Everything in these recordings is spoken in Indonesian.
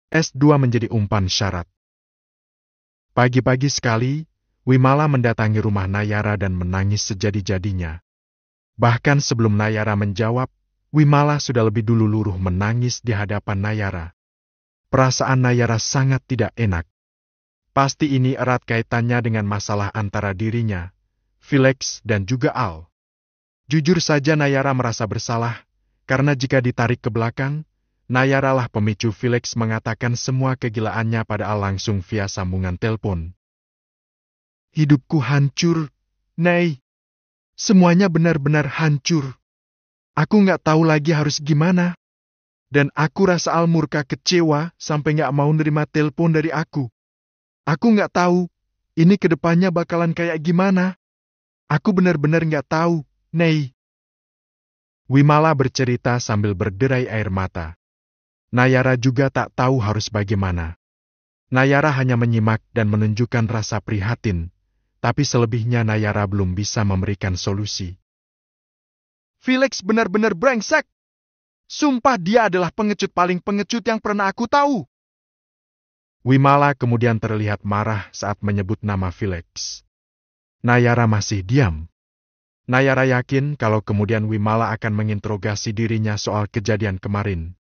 S2 menjadi umpan syarat. Pagi-pagi sekali, Wimala mendatangi rumah Nayara dan menangis sejadi-jadinya. Bahkan sebelum Nayara menjawab, Wimala sudah lebih dulu luruh menangis di hadapan Nayara. Perasaan Nayara sangat tidak enak. Pasti ini erat kaitannya dengan masalah antara dirinya, Felix, dan juga Al. Jujur saja Nayara merasa bersalah, karena jika ditarik ke belakang, Nayara lah pemicu Felix mengatakan semua kegilaannya pada Al langsung via sambungan telepon. Hidupku hancur, Nay. Semuanya benar-benar hancur. Aku nggak tahu lagi harus gimana. Dan aku rasa Al murka kecewa sampai nggak mau nerima telepon dari aku. Aku nggak tahu, ini kedepannya bakalan kayak gimana. Aku benar-benar nggak tahu, Nay. Wimala bercerita sambil berderai air mata. Nayara juga tak tahu harus bagaimana. Nayara hanya menyimak dan menunjukkan rasa prihatin, tapi selebihnya Nayara belum bisa memberikan solusi. Felix benar-benar brengsek. Sumpah dia adalah pengecut paling pengecut yang pernah aku tahu. Wimala kemudian terlihat marah saat menyebut nama Felix. Nayara masih diam. Nayara yakin kalau kemudian Wimala akan menginterogasi dirinya soal kejadian kemarin.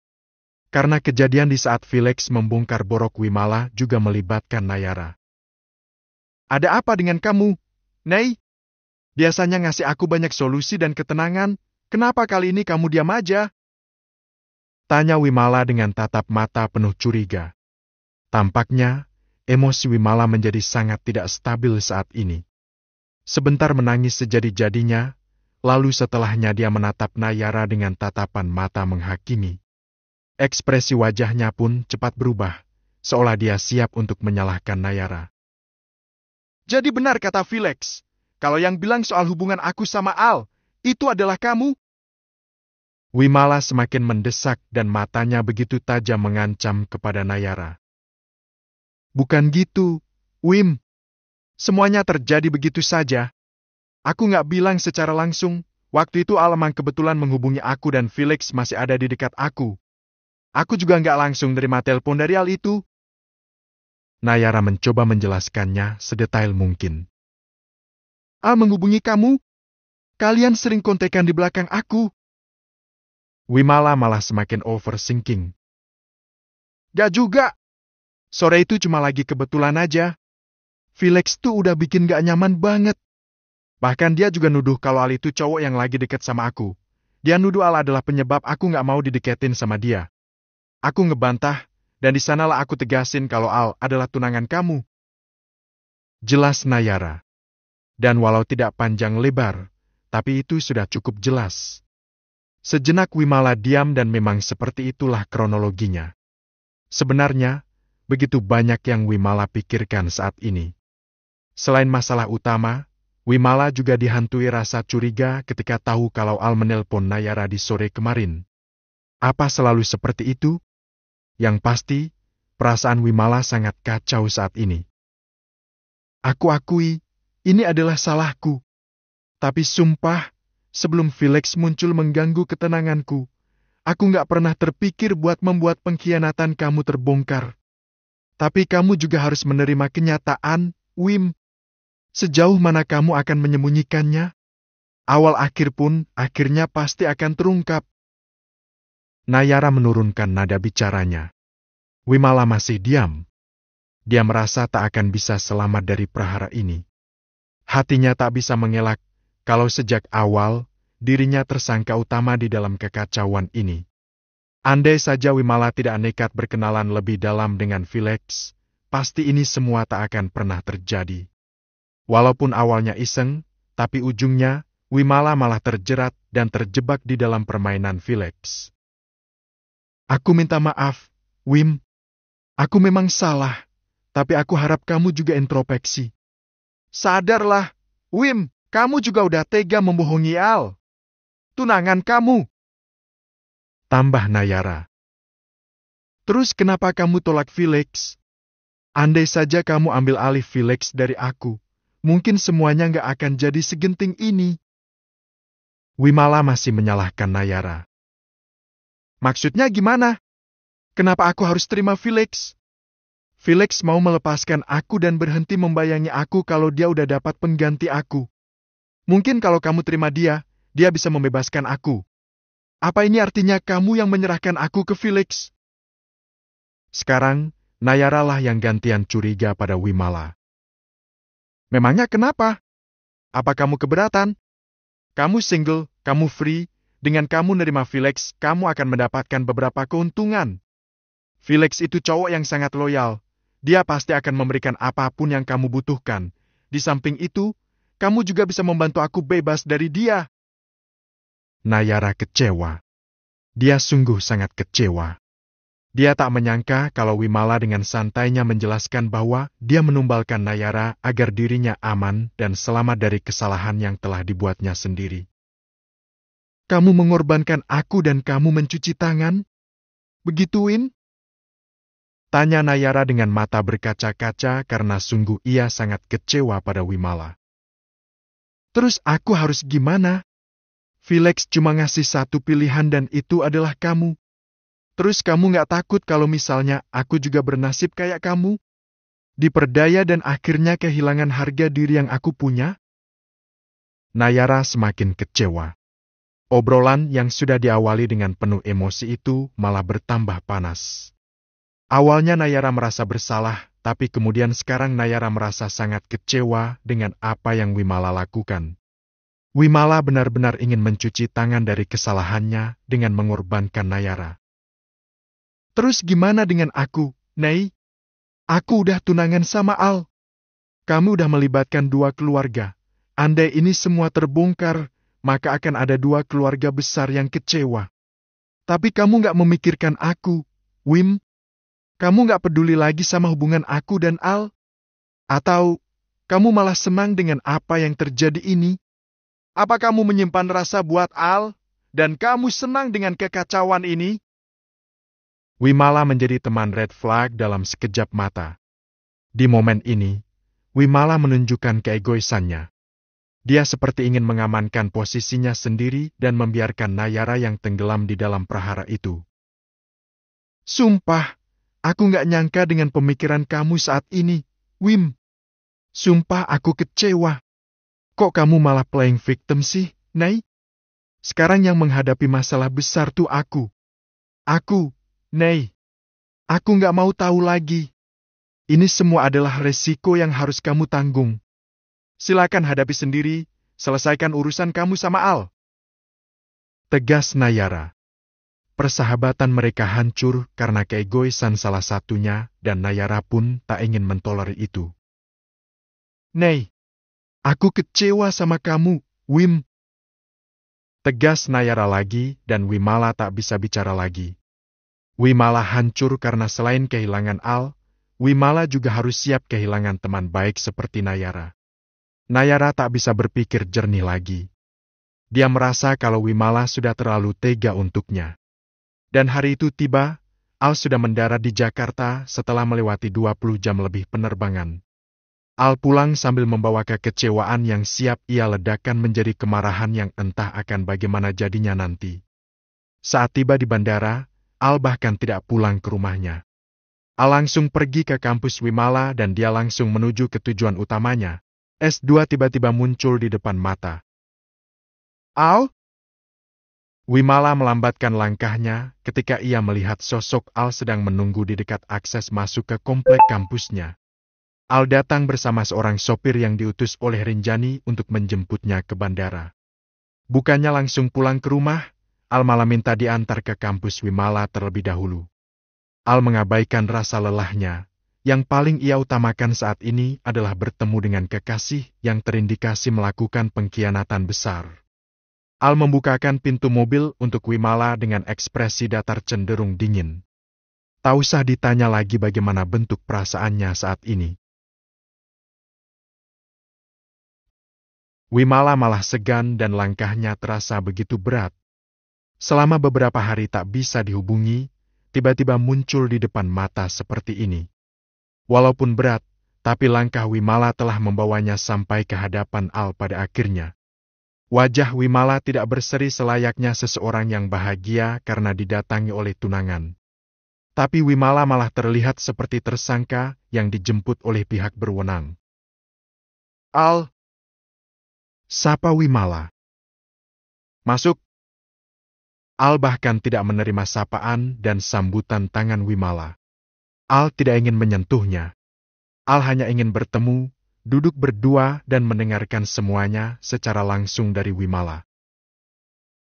Karena kejadian di saat Felix membongkar borok Wimala juga melibatkan Nayara. Ada apa dengan kamu, Nay? Biasanya ngasih aku banyak solusi dan ketenangan, kenapa kali ini kamu diam aja? Tanya Wimala dengan tatap mata penuh curiga. Tampaknya, emosi Wimala menjadi sangat tidak stabil saat ini. Sebentar menangis sejadi-jadinya, lalu setelahnya dia menatap Nayara dengan tatapan mata menghakimi. Ekspresi wajahnya pun cepat berubah, seolah dia siap untuk menyalahkan Nayara. Jadi benar kata Felix, kalau yang bilang soal hubungan aku sama Al, itu adalah kamu? Wimala semakin mendesak dan matanya begitu tajam mengancam kepada Nayara. Bukan gitu, Wim. Semuanya terjadi begitu saja. Aku nggak bilang secara langsung, waktu itu Al memang kebetulan menghubungi aku dan Felix masih ada di dekat aku. Aku juga nggak langsung nerima telepon dari Al itu. Nayara mencoba menjelaskannya sedetail mungkin. Al menghubungi kamu? Kalian sering kontekan di belakang aku. Wimala malah semakin overthinking. Gak juga. Sore itu cuma lagi kebetulan aja. Felix tuh udah bikin gak nyaman banget. Bahkan dia juga nuduh kalau Al itu cowok yang lagi deket sama aku. Dia nuduh Al adalah penyebab aku gak mau dideketin sama dia. Aku ngebantah, dan di sanalah aku tegasin kalau Al adalah tunangan kamu. Jelas Nayara. Dan walau tidak panjang lebar, tapi itu sudah cukup jelas. Sejenak Wimala diam dan memang seperti itulah kronologinya. Sebenarnya, begitu banyak yang Wimala pikirkan saat ini. Selain masalah utama, Wimala juga dihantui rasa curiga ketika tahu kalau Al menelpon Nayara di sore kemarin. Apa selalu seperti itu? Yang pasti, perasaan Wimala sangat kacau saat ini. Aku akui, ini adalah salahku. Tapi sumpah, sebelum Felix muncul mengganggu ketenanganku, aku nggak pernah terpikir buat membuat pengkhianatan kamu terbongkar. Tapi kamu juga harus menerima kenyataan, Wim. Sejauh mana kamu akan menyembunyikannya? Awal akhir pun akhirnya pasti akan terungkap. Nayara menurunkan nada bicaranya. Wimala masih diam. Dia merasa tak akan bisa selamat dari prahara ini. Hatinya tak bisa mengelak kalau sejak awal dirinya tersangka utama di dalam kekacauan ini. Andai saja Wimala tidak nekat berkenalan lebih dalam dengan Felix, pasti ini semua tak akan pernah terjadi. Walaupun awalnya iseng, tapi ujungnya Wimala malah terjerat dan terjebak di dalam permainan Felix. Aku minta maaf, Wim. Aku memang salah, tapi aku harap kamu juga introspeksi. Sadarlah, Wim, kamu juga udah tega membohongi Al. Tunangan kamu. Tambah Nayara. Terus kenapa kamu tolak Felix? Andai saja kamu ambil alih Felix dari aku, mungkin semuanya nggak akan jadi segenting ini. Wimala masih menyalahkan Nayara. Maksudnya gimana? Kenapa aku harus terima Felix? Felix mau melepaskan aku dan berhenti membayangi aku kalau dia udah dapat pengganti aku. Mungkin kalau kamu terima dia, dia bisa membebaskan aku. Apa ini artinya kamu yang menyerahkan aku ke Felix? Sekarang, Nayara lah yang gantian curiga pada Wimala. Memangnya kenapa? Apa kamu keberatan? Kamu single, kamu free, dengan kamu nerima Felix, kamu akan mendapatkan beberapa keuntungan. Felix itu cowok yang sangat loyal. Dia pasti akan memberikan apapun yang kamu butuhkan. Di samping itu, kamu juga bisa membantu aku bebas dari dia. Nayara kecewa. Dia sungguh sangat kecewa. Dia tak menyangka kalau Wimala dengan santainya menjelaskan bahwa dia menumbalkan Nayara agar dirinya aman dan selamat dari kesalahan yang telah dibuatnya sendiri. Kamu mengorbankan aku dan kamu mencuci tangan? Begitu, Win? Tanya Nayara dengan mata berkaca-kaca karena sungguh ia sangat kecewa pada Wimala. Terus aku harus gimana? Felix cuma ngasih satu pilihan dan itu adalah kamu. Terus kamu gak takut kalau misalnya aku juga bernasib kayak kamu? Diperdaya dan akhirnya kehilangan harga diri yang aku punya? Nayara semakin kecewa. Obrolan yang sudah diawali dengan penuh emosi itu malah bertambah panas. Awalnya Nayara merasa bersalah, tapi kemudian sekarang Nayara merasa sangat kecewa dengan apa yang Wimala lakukan. Wimala benar-benar ingin mencuci tangan dari kesalahannya dengan mengorbankan Nayara. Terus gimana dengan aku, Nay? Aku udah tunangan sama Al. Kamu udah melibatkan dua keluarga. Andai ini semua terbongkar, maka akan ada dua keluarga besar yang kecewa. Tapi kamu gak memikirkan aku, Wim. Kamu gak peduli lagi sama hubungan aku dan Al? Atau kamu malah senang dengan apa yang terjadi ini? Apa kamu menyimpan rasa buat Al, dan kamu senang dengan kekacauan ini? Wimala menjadi teman red flag dalam sekejap mata. Di momen ini, Wimala menunjukkan keegoisannya. Dia seperti ingin mengamankan posisinya sendiri dan membiarkan Nayara yang tenggelam di dalam prahara itu. Sumpah, aku gak nyangka dengan pemikiran kamu saat ini, Wim. Sumpah aku kecewa. Kok kamu malah playing victim sih, Nay? Sekarang yang menghadapi masalah besar tuh aku. Aku, Nay. Aku gak mau tahu lagi. Ini semua adalah resiko yang harus kamu tanggung. Silakan hadapi sendiri, selesaikan urusan kamu sama Al. Tegas Nayara. Persahabatan mereka hancur karena keegoisan salah satunya dan Nayara pun tak ingin mentolerir itu. Nay, aku kecewa sama kamu, Wim. Tegas Nayara lagi dan Wimala tak bisa bicara lagi. Wimala hancur karena selain kehilangan Al, Wimala juga harus siap kehilangan teman baik seperti Nayara. Nayara tak bisa berpikir jernih lagi. Dia merasa kalau Wimala sudah terlalu tega untuknya. Dan hari itu tiba, Al sudah mendarat di Jakarta setelah melewati 20 jam lebih penerbangan. Al pulang sambil membawa kekecewaan yang siap ia ledakan menjadi kemarahan yang entah akan bagaimana jadinya nanti. Saat tiba di bandara, Al bahkan tidak pulang ke rumahnya. Al langsung pergi ke kampus Wimala dan dia langsung menuju ke tujuan utamanya. S2 tiba-tiba muncul di depan mata. Al? Wimala melambatkan langkahnya ketika ia melihat sosok Al sedang menunggu di dekat akses masuk ke komplek kampusnya. Al datang bersama seorang sopir yang diutus oleh Rinjani untuk menjemputnya ke bandara. Bukannya langsung pulang ke rumah, Al malah minta diantar ke kampus Wimala terlebih dahulu. Al mengabaikan rasa lelahnya. Yang paling ia utamakan saat ini adalah bertemu dengan kekasih yang terindikasi melakukan pengkhianatan besar. Al membukakan pintu mobil untuk Wimala dengan ekspresi datar cenderung dingin. Tak usah ditanya lagi bagaimana bentuk perasaannya saat ini. Wimala malah segan dan langkahnya terasa begitu berat. Selama beberapa hari tak bisa dihubungi, tiba-tiba muncul di depan mata seperti ini. Walaupun berat, tapi langkah Wimala telah membawanya sampai ke hadapan Al pada akhirnya. Wajah Wimala tidak berseri selayaknya seseorang yang bahagia karena didatangi oleh tunangan. Tapi Wimala malah terlihat seperti tersangka yang dijemput oleh pihak berwenang. Al, sapa Wimala. Masuk. Al bahkan tidak menerima sapaan dan sambutan tangan Wimala. Al tidak ingin menyentuhnya. Al hanya ingin bertemu, duduk berdua dan mendengarkan semuanya secara langsung dari Wimala.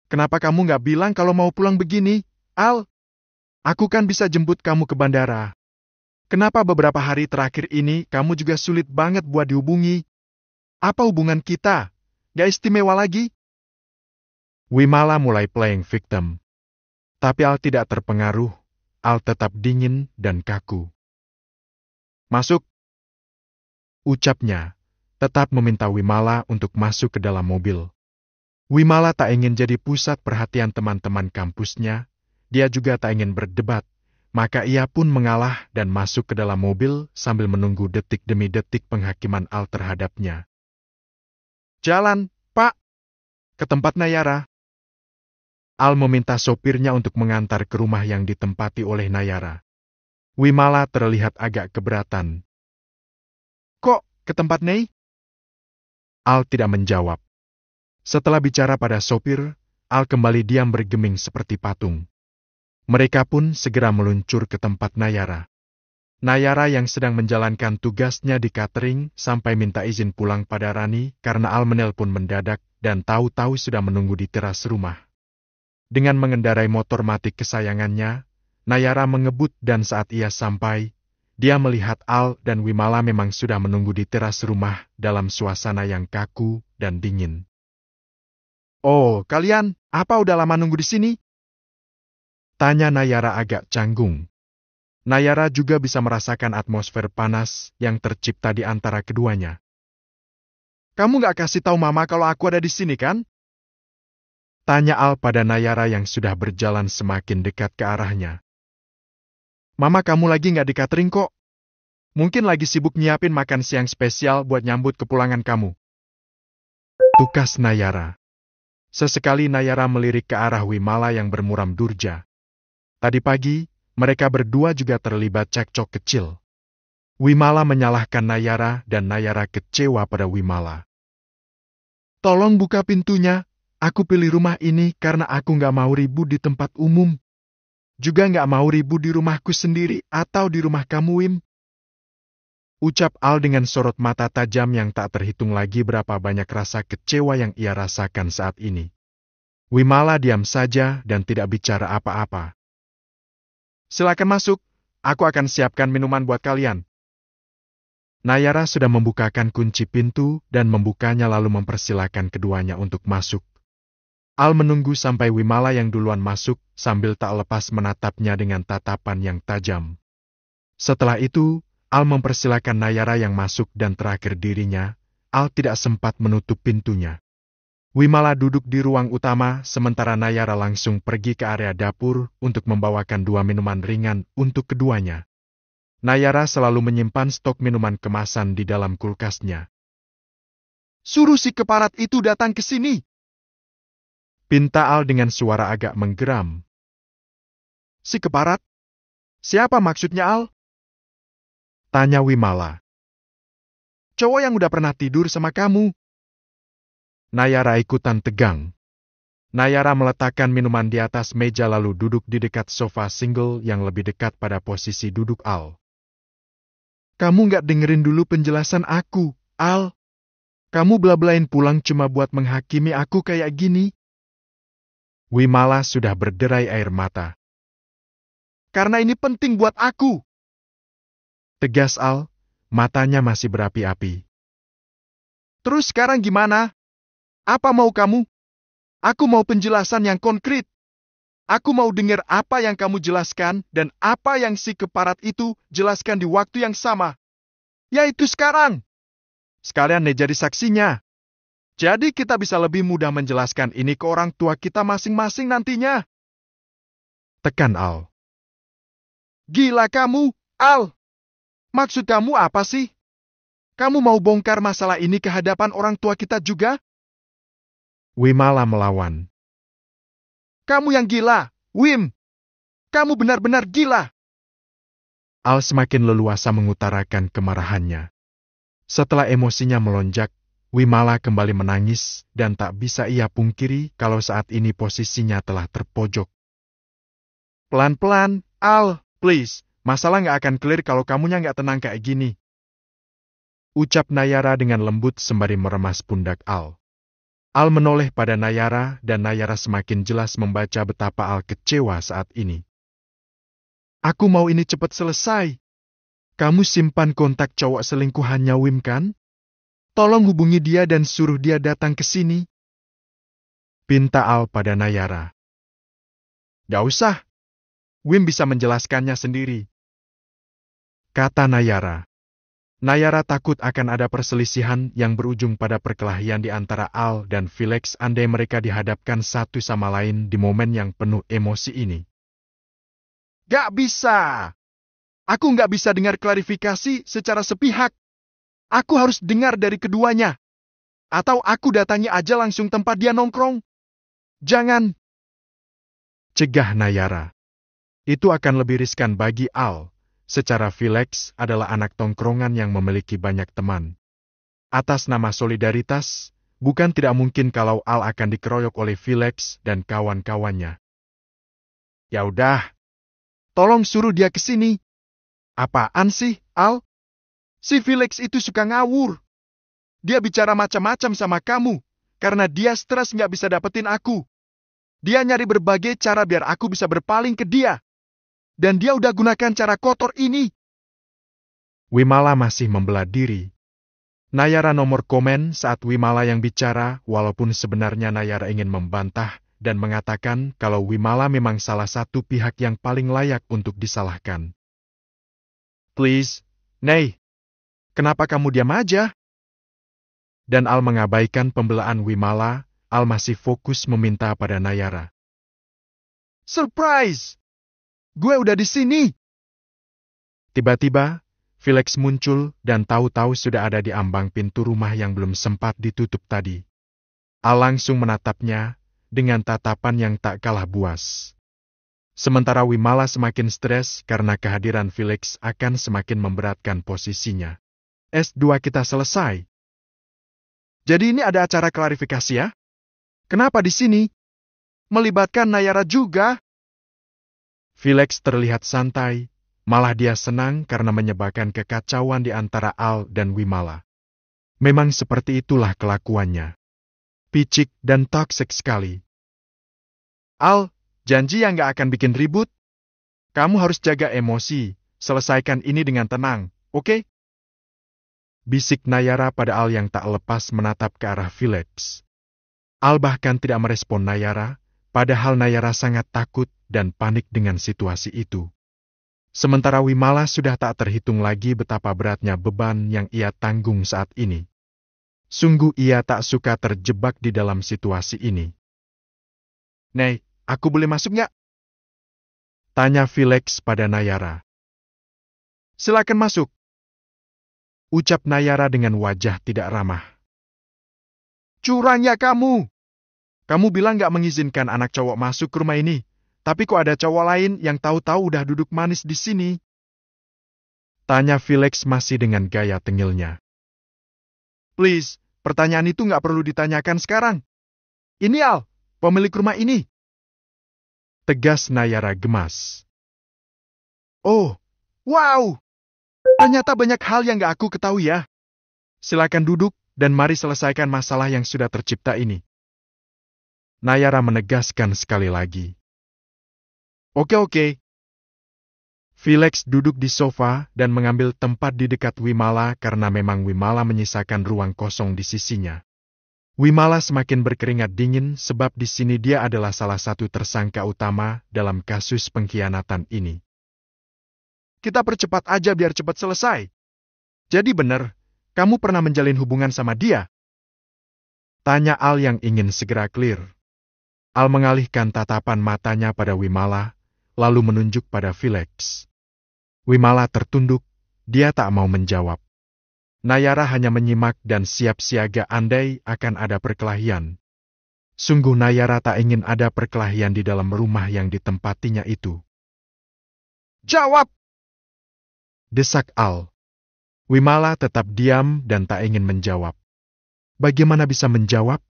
Kenapa kamu nggak bilang kalau mau pulang begini, Al? Aku kan bisa jemput kamu ke bandara. Kenapa beberapa hari terakhir ini kamu juga sulit banget buat dihubungi? Apa hubungan kita? Gak istimewa lagi? Wimala mulai playing victim. Tapi Al tidak terpengaruh. Al tetap dingin dan kaku. Masuk. Ucapnya, tetap meminta Wimala untuk masuk ke dalam mobil. Wimala tak ingin jadi pusat perhatian teman-teman kampusnya. Dia juga tak ingin berdebat, maka ia pun mengalah dan masuk ke dalam mobil sambil menunggu detik demi detik penghakiman Al terhadapnya. Jalan, Pak, ke tempat Nayara. Al meminta sopirnya untuk mengantar ke rumah yang ditempati oleh Nayara. Wimala terlihat agak keberatan. Kok ke tempat Nei? Al tidak menjawab. Setelah bicara pada sopir, Al kembali diam bergeming seperti patung. Mereka pun segera meluncur ke tempat Nayara. Nayara yang sedang menjalankan tugasnya di catering sampai minta izin pulang pada Rani karena Al menelpon mendadak dan tahu-tahu sudah menunggu di teras rumah. Dengan mengendarai motor matic kesayangannya, Nayara mengebut dan saat ia sampai, dia melihat Al dan Wimala memang sudah menunggu di teras rumah dalam suasana yang kaku dan dingin. Oh, kalian, apa udah lama nunggu di sini? Tanya Nayara agak canggung. Nayara juga bisa merasakan atmosfer panas yang tercipta di antara keduanya. Kamu gak kasih tahu Mama kalau aku ada di sini kan? Tanya Al pada Nayara yang sudah berjalan semakin dekat ke arahnya. Mama kamu lagi gak di catering kok. Mungkin lagi sibuk nyiapin makan siang spesial buat nyambut kepulangan kamu. Tukas Nayara. Sesekali Nayara melirik ke arah Wimala yang bermuram durja. Tadi pagi, mereka berdua juga terlibat cekcok kecil. Wimala menyalahkan Nayara dan Nayara kecewa pada Wimala. Tolong buka pintunya, aku pilih rumah ini karena aku nggak mau ribut di tempat umum. Juga nggak mau ribut di rumahku sendiri atau di rumah kamu, Wim. Ucap Al dengan sorot mata tajam yang tak terhitung lagi berapa banyak rasa kecewa yang ia rasakan saat ini. Wimala diam saja dan tidak bicara apa-apa. Silakan masuk, aku akan siapkan minuman buat kalian. Nayara sudah membukakan kunci pintu dan membukanya lalu mempersilakan keduanya untuk masuk. Al menunggu sampai Wimala yang duluan masuk sambil tak lepas menatapnya dengan tatapan yang tajam. Setelah itu, Al mempersilakan Nayara yang masuk dan terakhir dirinya, Al tidak sempat menutup pintunya. Wimala duduk di ruang utama, sementara Nayara langsung pergi ke area dapur untuk membawakan 2 minuman ringan untuk keduanya. Nayara selalu menyimpan stok minuman kemasan di dalam kulkasnya. Suruh si keparat itu datang ke sini. Pinta Al dengan suara agak menggeram. Si keparat? Siapa maksudnya Al? Tanya Wimala. Cowok yang udah pernah tidur sama kamu. Nayara ikutan tegang. Nayara meletakkan minuman di atas meja lalu duduk di dekat sofa single yang lebih dekat pada posisi duduk Al. Kamu nggak dengerin dulu penjelasan aku, Al. Kamu bela-belain pulang cuma buat menghakimi aku kayak gini. Wimala sudah berderai air mata. Karena ini penting buat aku. Tegas Al, matanya masih berapi-api. Terus sekarang gimana? Apa mau kamu? Aku mau penjelasan yang konkret. Aku mau dengar apa yang kamu jelaskan dan apa yang si keparat itu jelaskan di waktu yang sama. Yaitu sekarang. Sekalian Nei jadi saksinya. Jadi kita bisa lebih mudah menjelaskan ini ke orang tua kita masing-masing nantinya. Tekan Al. Gila kamu, Al. Maksud kamu apa sih? Kamu mau bongkar masalah ini ke hadapan orang tua kita juga? Wimala melawan. Kamu yang gila, Wim. Kamu benar-benar gila. Al semakin leluasa mengutarakan kemarahannya. Setelah emosinya melonjak, Wimala kembali menangis dan tak bisa ia pungkiri kalau saat ini posisinya telah terpojok. Pelan-pelan, Al, please. Masalah nggak akan clear kalau kamunya nggak tenang kayak gini. Ucap Nayara dengan lembut sembari meremas pundak Al. Al menoleh pada Nayara dan Nayara semakin jelas membaca betapa Al kecewa saat ini. Aku mau ini cepat selesai. Kamu simpan kontak cowok selingkuhannya Wim kan? Tolong hubungi dia dan suruh dia datang ke sini. Pinta Al pada Nayara. Gak usah. Wim bisa menjelaskannya sendiri. Kata Nayara. Nayara takut akan ada perselisihan yang berujung pada perkelahian di antara Al dan Felix andai mereka dihadapkan satu sama lain di momen yang penuh emosi ini. Gak bisa. Aku gak bisa dengar klarifikasi secara sepihak. Aku harus dengar dari keduanya. Atau aku datangi aja langsung tempat dia nongkrong. Jangan. Cegah Nayara. Itu akan lebih riskan bagi Al. Secara Felix adalah anak tongkrongan yang memiliki banyak teman. Atas nama solidaritas, bukan tidak mungkin kalau Al akan dikeroyok oleh Felix dan kawan-kawannya. Ya udah, tolong suruh dia ke sini. Apaan sih, Al? Si Felix itu suka ngawur. Dia bicara macam-macam sama kamu, karena dia stres nggak bisa dapetin aku. Dia nyari berbagai cara biar aku bisa berpaling ke dia. Dan dia udah gunakan cara kotor ini. Wimala masih membelah diri. Nayara nomor komen saat Wimala yang bicara, walaupun sebenarnya Nayara ingin membantah dan mengatakan kalau Wimala memang salah satu pihak yang paling layak untuk disalahkan. Please, Nay, kenapa kamu diam aja? Dan Al mengabaikan pembelaan Wimala, Al masih fokus meminta pada Nayara. Surprise! Gue udah di sini. Tiba-tiba, Felix muncul dan tahu-tahu sudah ada di ambang pintu rumah yang belum sempat ditutup tadi. Al langsung menatapnya dengan tatapan yang tak kalah buas. Sementara Wimala semakin stres karena kehadiran Felix akan semakin memberatkan posisinya. S2 kita selesai. Jadi ini ada acara klarifikasi ya? Kenapa di sini? Melibatkan Nayara juga? Felix terlihat santai, malah dia senang karena menyebabkan kekacauan di antara Al dan Wimala. Memang seperti itulah kelakuannya. Picik dan toksik sekali. Al, janji yang gak akan bikin ribut. Kamu harus jaga emosi, selesaikan ini dengan tenang, oke? Bisik Nayara pada Al yang tak lepas menatap ke arah Felix. Al bahkan tidak merespon Nayara, padahal Nayara sangat takut dan panik dengan situasi itu. Sementara Wimala sudah tak terhitung lagi betapa beratnya beban yang ia tanggung saat ini. Sungguh ia tak suka terjebak di dalam situasi ini. Nei, aku boleh masuk nggak? Tanya Felix pada Nayara. Silakan masuk. Ucap Nayara dengan wajah tidak ramah. Curangnya kamu! Kamu bilang nggak mengizinkan anak cowok masuk ke rumah ini. Tapi kok ada cowok lain yang tahu-tahu udah duduk manis di sini? Tanya Felix masih dengan gaya tengilnya. Please, pertanyaan itu nggak perlu ditanyakan sekarang. Ini Al, pemilik rumah ini. Tegas Nayara gemas. Oh, wow! Ternyata banyak hal yang nggak aku ketahui ya. Silakan duduk dan mari selesaikan masalah yang sudah tercipta ini. Nayara menegaskan sekali lagi. Oke. Felix duduk di sofa dan mengambil tempat di dekat Wimala karena memang Wimala menyisakan ruang kosong di sisinya. Wimala semakin berkeringat dingin sebab di sini dia adalah salah satu tersangka utama dalam kasus pengkhianatan ini. Kita percepat aja biar cepat selesai. Jadi benar, kamu pernah menjalin hubungan sama dia? Tanya Al yang ingin segera clear. Al mengalihkan tatapan matanya pada Wimala, lalu menunjuk pada Felix. Wimala tertunduk, dia tak mau menjawab. Nayara hanya menyimak dan siap siaga andai akan ada perkelahian. Sungguh Nayara tak ingin ada perkelahian di dalam rumah yang ditempatinya itu. Jawab! desak Al. Wimala tetap diam dan tak ingin menjawab. Bagaimana bisa menjawab?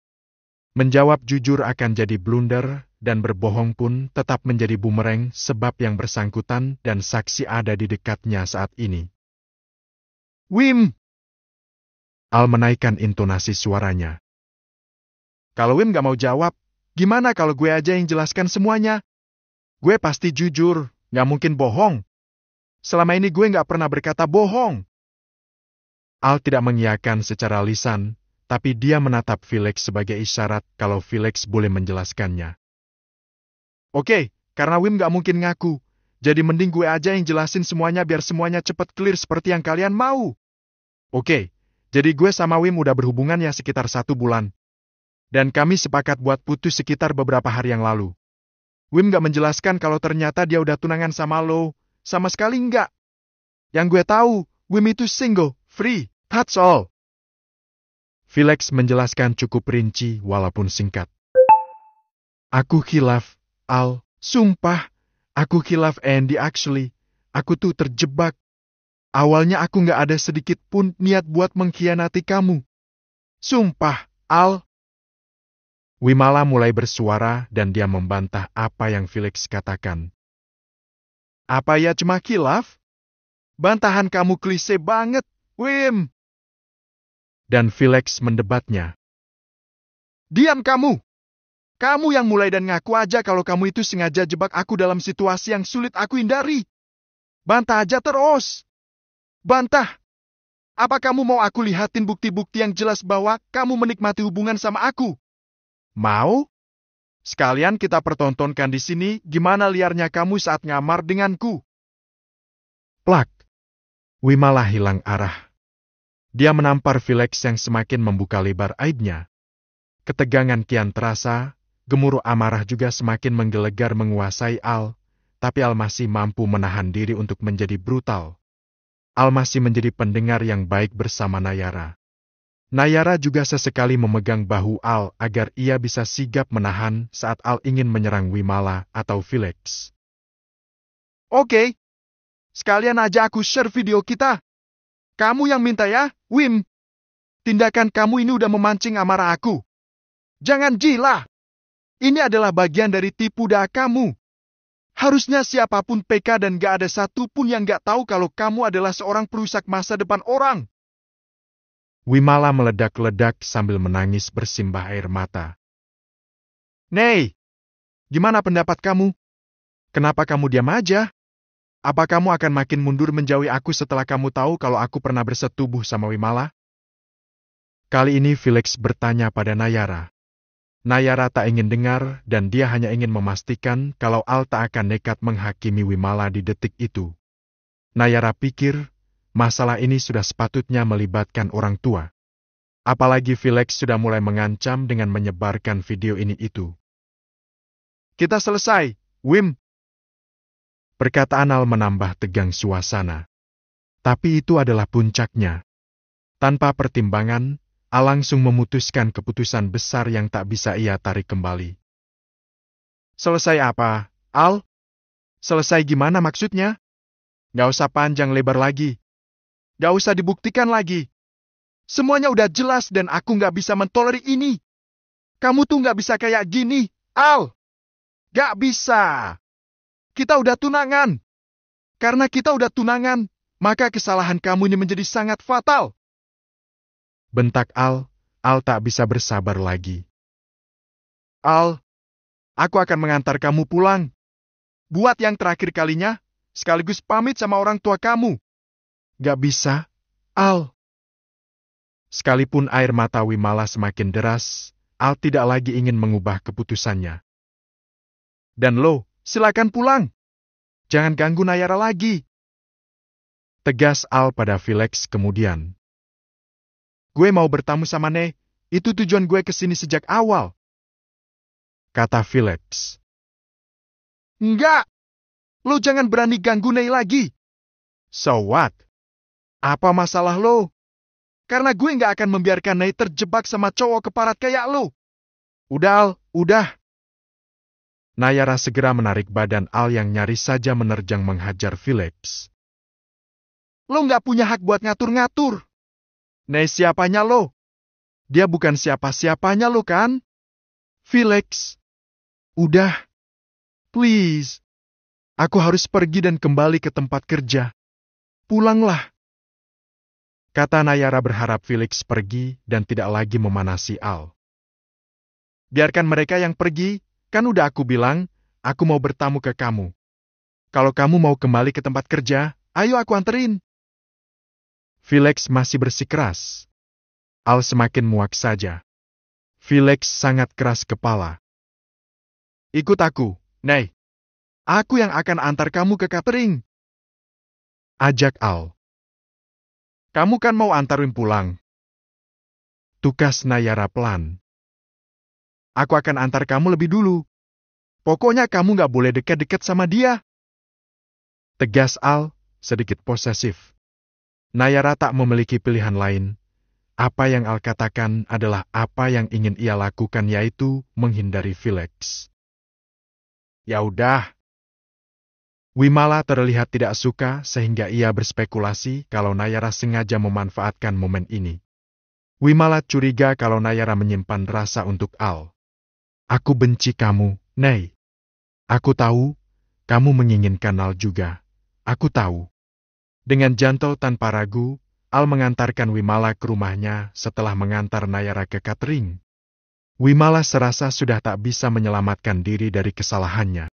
Menjawab jujur akan jadi blunder, dan berbohong pun tetap menjadi bumerang sebab yang bersangkutan dan saksi ada di dekatnya saat ini. Wim! Al menaikkan intonasi suaranya. Kalau Wim gak mau jawab, gimana kalau gue aja yang jelaskan semuanya? Gue pasti jujur, gak mungkin bohong. Selama ini gue gak pernah berkata bohong. Al tidak mengiyakan secara lisan, tapi dia menatap Felix sebagai isyarat kalau Felix boleh menjelaskannya. Oke, karena Wim gak mungkin ngaku, jadi mending gue aja yang jelasin semuanya biar semuanya cepet clear seperti yang kalian mau. Oke, jadi gue sama Wim udah berhubungan ya sekitar 1 bulan. Dan kami sepakat buat putus sekitar beberapa hari yang lalu. Wim gak menjelaskan kalau ternyata dia udah tunangan sama lo, sama sekali enggak. Yang gue tahu, Wim itu single, free, that's all. Felix menjelaskan cukup rinci walaupun singkat. Aku khilaf, Al, sumpah, aku khilaf Andy actually. Aku tuh terjebak. Awalnya aku gak ada sedikit pun niat buat mengkhianati kamu. Sumpah, Al. Wimala mulai bersuara dan dia membantah apa yang Felix katakan. Apa ya cuma khilaf? Bantahan kamu klise banget, Wim. Dan Felix mendebatnya. Diam kamu! Kamu yang mulai dan ngaku aja kalau kamu itu sengaja jebak aku dalam situasi yang sulit aku hindari. Bantah aja terus. Bantah. Apa kamu mau aku lihatin bukti-bukti yang jelas bahwa kamu menikmati hubungan sama aku? Mau? Sekalian kita pertontonkan di sini gimana liarnya kamu saat ngamar denganku. Plak. Wimala hilang arah. Dia menampar Felix yang semakin membuka lebar aibnya. Ketegangan kian terasa. Gemuruh amarah juga semakin menggelegar menguasai Al, tapi Al masih mampu menahan diri untuk menjadi brutal. Al masih menjadi pendengar yang baik bersama Nayara. Nayara juga sesekali memegang bahu Al agar ia bisa sigap menahan saat Al ingin menyerang Wimala atau Felix. Oke, sekalian aja aku share video kita. Kamu yang minta ya, Wim. Tindakan kamu ini udah memancing amarah aku. Jangan gila. Ini adalah bagian dari tipu daya kamu. Harusnya siapapun PK dan gak ada satupun yang gak tahu kalau kamu adalah seorang perusak masa depan orang. Wimala meledak-ledak sambil menangis bersimbah air mata. Nei, gimana pendapat kamu? Kenapa kamu diam aja? Apa kamu akan makin mundur menjauhi aku setelah kamu tahu kalau aku pernah bersetubuh sama Wimala? Kali ini Felix bertanya pada Nayara. Nayara tak ingin dengar dan dia hanya ingin memastikan kalau Al tak akan nekat menghakimi Wimala di detik itu. Nayara pikir, masalah ini sudah sepatutnya melibatkan orang tua. Apalagi Felix sudah mulai mengancam dengan menyebarkan video ini itu. Kita selesai, Wim. Perkataan Al menambah tegang suasana. Tapi itu adalah puncaknya. Tanpa pertimbangan, Al langsung memutuskan keputusan besar yang tak bisa ia tarik kembali. Selesai apa, Al? Selesai gimana maksudnya? Gak usah panjang lebar lagi. Gak usah dibuktikan lagi. Semuanya udah jelas dan aku gak bisa mentolerir ini. Kamu tuh gak bisa kayak gini, Al. Gak bisa. Kita udah tunangan. Karena kita udah tunangan, maka kesalahan kamu ini menjadi sangat fatal. Bentak Al tak bisa bersabar lagi. Al, aku akan mengantar kamu pulang. Buat yang terakhir kalinya, sekaligus pamit sama orang tua kamu. Gak bisa, Al. Sekalipun air mata Wimala semakin deras, Al tidak lagi ingin mengubah keputusannya. Dan lo, silakan pulang. Jangan ganggu Nayara lagi. Tegas Al pada Felix kemudian. Gue mau bertamu sama Ne, itu tujuan gue kesini sejak awal. Kata Felix. Enggak! Lo jangan berani ganggu Ne lagi. So what? Apa masalah lo? Karena gue nggak akan membiarkan Ne terjebak sama cowok keparat kayak lo. Udah Al, udah. Nayara segera menarik badan Al yang nyaris saja menerjang menghajar Felix. Lo nggak punya hak buat ngatur-ngatur. Nei, siapanya lo? Dia bukan siapa-siapanya lo kan? Felix. Udah. Please. Aku harus pergi dan kembali ke tempat kerja. Pulanglah. Kata Nayara berharap Felix pergi dan tidak lagi memanasi Al. Biarkan mereka yang pergi, kan udah aku bilang, aku mau bertamu ke kamu. Kalau kamu mau kembali ke tempat kerja, ayo aku anterin. Felix masih bersikeras. Al semakin muak saja. Felix sangat keras kepala. Ikut aku, Nei. Aku yang akan antar kamu ke catering. Ajak Al. Kamu kan mau antarin pulang? Tukas Nayara pelan. Aku akan antar kamu lebih dulu. Pokoknya kamu gak boleh dekat-dekat sama dia. Tegas Al, sedikit posesif. Nayara tak memiliki pilihan lain. Apa yang Al katakan adalah apa yang ingin ia lakukan, yaitu menghindari Felix. Ya udah. Wimala terlihat tidak suka sehingga ia berspekulasi kalau Nayara sengaja memanfaatkan momen ini. Wimala curiga kalau Nayara menyimpan rasa untuk Al. Aku benci kamu, Nei. Aku tahu, kamu menginginkan Al juga. Aku tahu. Dengan jantel tanpa ragu, Al mengantarkan Wimala ke rumahnya setelah mengantar Nayara ke catering. Wimala serasa sudah tak bisa menyelamatkan diri dari kesalahannya.